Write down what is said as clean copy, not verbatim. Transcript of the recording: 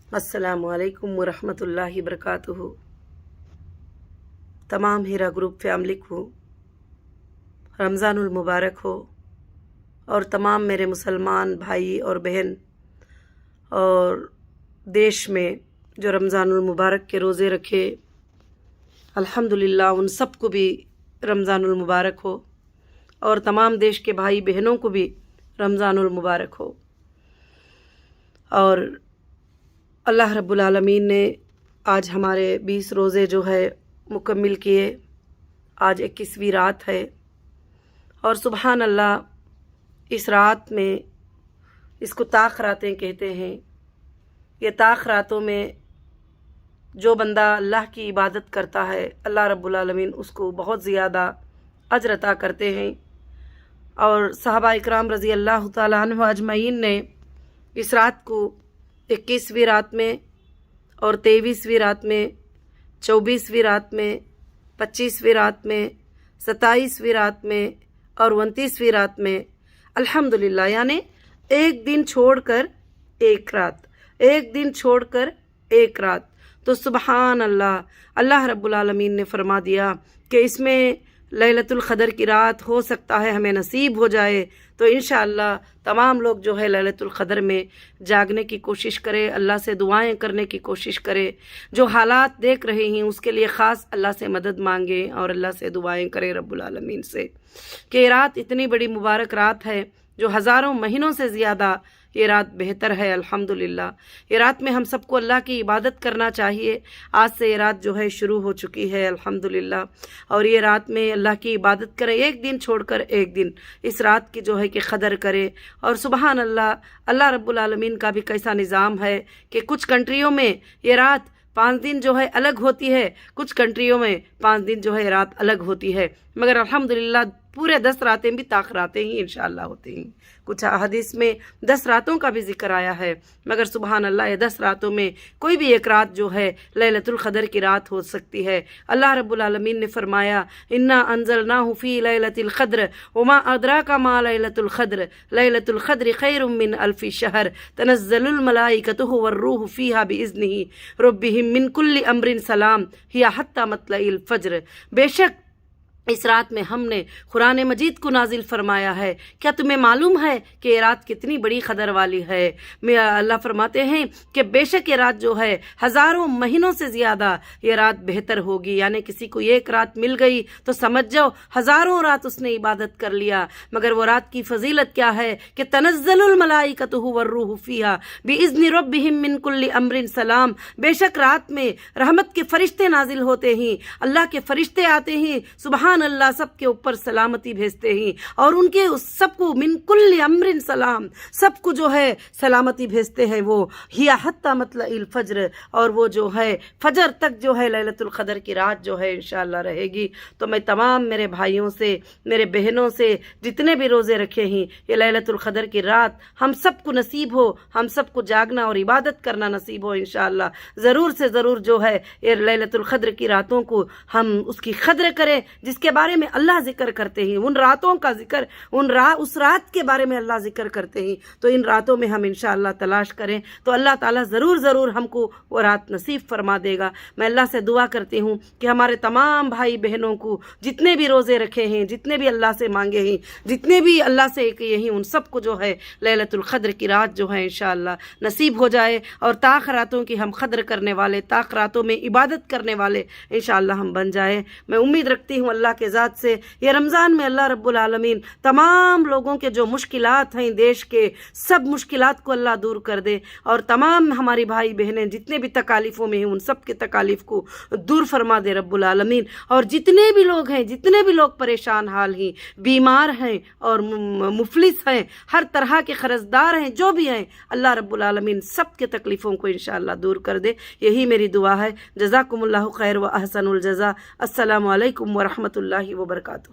السلام علیکم ورحمۃ اللہ وبرکاتہ۔ تمام ہیرا گروپ فیملی کو رمضان المبارک ہو، اور تمام میرے مسلمان بھائی اور بہن اور دیش میں جو رمضان المبارک کے روزے رکھے الحمدللہ ان سب کو بھی رمضان المبارک ہو، اور تمام دیش کے بھائی بہنوں کو بھی رمضان المبارک ہو۔ اور اللہ رب العالمین نے آج ہمارے 20 روزے جو ہے مکمل کیے۔ آج 21ویں رات ہے، اور سبحان اللہ اس رات میں، اس کو طاق راتیں کہتے ہیں، یہ طاق راتوں میں جو بندہ اللہ کی عبادت کرتا ہے اللہ رب العالمین اس کو بہت زیادہ اجر عطا کرتے ہیں۔ اور صحابہ اکرام رضی اللہ تعالیٰ عنہ اجمعین نے اس رات کو 21ویں رات میں اور 23ویں رات میں، 24ویں رات میں، 25ویں رات میں، 27ویں رات میں اور 29ویں رات میں الحمدللہ، یعنی ایک دن چھوڑ کر ایک رات، ایک دن چھوڑ کر ایک رات۔ تو سبحان اللہ، اللہ رب العالمین نے فرما دیا کہ اس میں لیلۃ القدر کی رات ہو سکتا ہے ہمیں نصیب ہو جائے، تو انشاءاللہ تمام لوگ جو ہے لیلۃ القدر میں جاگنے کی کوشش کرے، اللہ سے دعائیں کرنے کی کوشش کرے، جو حالات دیکھ رہے ہیں اس کے لیے خاص اللہ سے مدد مانگیں اور اللہ سے دعائیں کریں رب العالمین سے، کہ یہ رات اتنی بڑی مبارک رات ہے جو ہزاروں مہینوں سے زیادہ یہ رات بہتر ہے الحمدللہ۔ یہ رات میں ہم سب کو اللہ کی عبادت کرنا چاہیے۔ آج سے یہ رات جو ہے شروع ہو چکی ہے الحمدللہ، اور یہ رات میں اللہ کی عبادت کریں، ایک دن چھوڑ کر ایک دن اس رات کی جو ہے کہ قدر کرے۔ اور سبحان اللہ، اللہ رب العالمین کا بھی کیسا نظام ہے کہ کچھ کنٹریوں میں یہ رات 5 دن جو ہے الگ ہوتی ہے، کچھ کنٹریوں میں 5 دن جو ہے رات الگ ہوتی ہے، مگر الحمدللہ پورے 10 راتیں بھی طاق راتیں ہی انشاءاللہ ہوتی ہیں۔ کچھ حدیث میں 10 راتوں کا بھی ذکر آیا ہے، مگر سبحان اللہ یہ 10 راتوں میں کوئی بھی ایک رات جو ہے لیلۃ القدر کی رات ہو سکتی ہے۔ اللہ رب العالمین نے فرمایا انا انزلناہ فی لیلۃ القدر وما ادراک ما لیلۃ القدر لیلۃ القدر خیر من الف شہر تنزل الملائکۃ والروح فیہا باذنہ ربہم من کل امر سلام ہی حتی مطلع الفجر۔ بے شک اس رات میں ہم نے قرآن مجید کو نازل فرمایا ہے۔ کیا تمہیں معلوم ہے کہ یہ رات کتنی بڑی قدر والی ہے؟ اللہ فرماتے ہیں کہ بے شک یہ رات جو ہے ہزاروں مہینوں سے زیادہ یہ رات بہتر ہوگی، یعنی کسی کو ایک رات مل گئی تو سمجھ جاؤ ہزاروں رات اس نے عبادت کر لیا۔ مگر وہ رات کی فضیلت کیا ہے کہ تنزل الملائکۃ والروح فیہا باذن ربہم من کل امر سلام۔ بے شک رات میں رحمت کے فرشتے نازل ہوتے ہیں، اللہ کے فرشتے آتے ہیں، سبحان اللہ سب کے اوپر سلامتی بھیجتے ہیں، اور ان کے سب کو من کل امر سلام، سب کو جو ہے سلامتی بھیجتے ہیں وہ ہی حتی مطلع الفجر، اور وہ جو ہے فجر تک جو ہے لیلۃ القدر کی رات جو ہے انشاءاللہ رہے گی۔ تو میں تمام میرے بھائیوں سے، میرے بہنوں سے، جتنے بھی روزے رکھے ہیں یہ لیلۃ القدر کی رات ہم سب کو نصیب ہو، ہم سب کو جاگنا اور عبادت کرنا نصیب ہو انشاءاللہ۔ ضرور سے ضرور جو ہے یہ لیلۃ القدر کی راتوں کو ہم اس کی قدر کریں جس کے بارے میں اللہ ذکر کرتے ہیں، ان راتوں کا ذکر، اس رات کے بارے میں اللہ ذکر کرتے ہیں، تو ان راتوں میں ہم انشاءاللہ تلاش کریں تو اللہ تعالیٰ ضرور ضرور ہم کو وہ رات نصیب فرما دے گا۔ میں اللہ سے دعا کرتی ہوں کہ ہمارے تمام بھائی بہنوں کو جتنے بھی روزے رکھے ہیں، جتنے بھی اللہ سے مانگے ہیں، جتنے بھی اللہ سے کیے ہیں، ان سب کو جو ہے لیلۃ القدر کی رات جو ہے انشاءاللہ نصیب ہو جائے، اور طاق راتوں کی ہم قدر کرنے والے، طاق راتوں میں عبادت کرنے والے انشاءاللہ ہم بن جائیں۔ میں امید رکھتی ہوں اللہ کے ذات سے یہ رمضان میں اللہ رب العالمین تمام لوگوں کے جو مشکلات ہیں دیش کے، سب مشکلات کو اللہ دور کر دے، اور تمام ہماری بھائی بہنیں جتنے بھی تکالیفوں میں ہیں ان سب کے تکالیف کو دور فرما دے رب العالمین، اور جتنے بھی لوگ ہیں، جتنے بھی لوگ پریشان حال ہیں، بیمار ہیں اور مفلس ہیں، ہر طرح کے قرضدار ہیں، جو بھی ہیں، اللہ رب العالمین سب کے تکلیفوں کو انشاءاللہ دور کر دے۔ یہی میری دعا ہے۔ جزاکم اللہ خیر و احسن الجزا۔ السلام علیکم ورحمۃ اللہ وبرکاتہ۔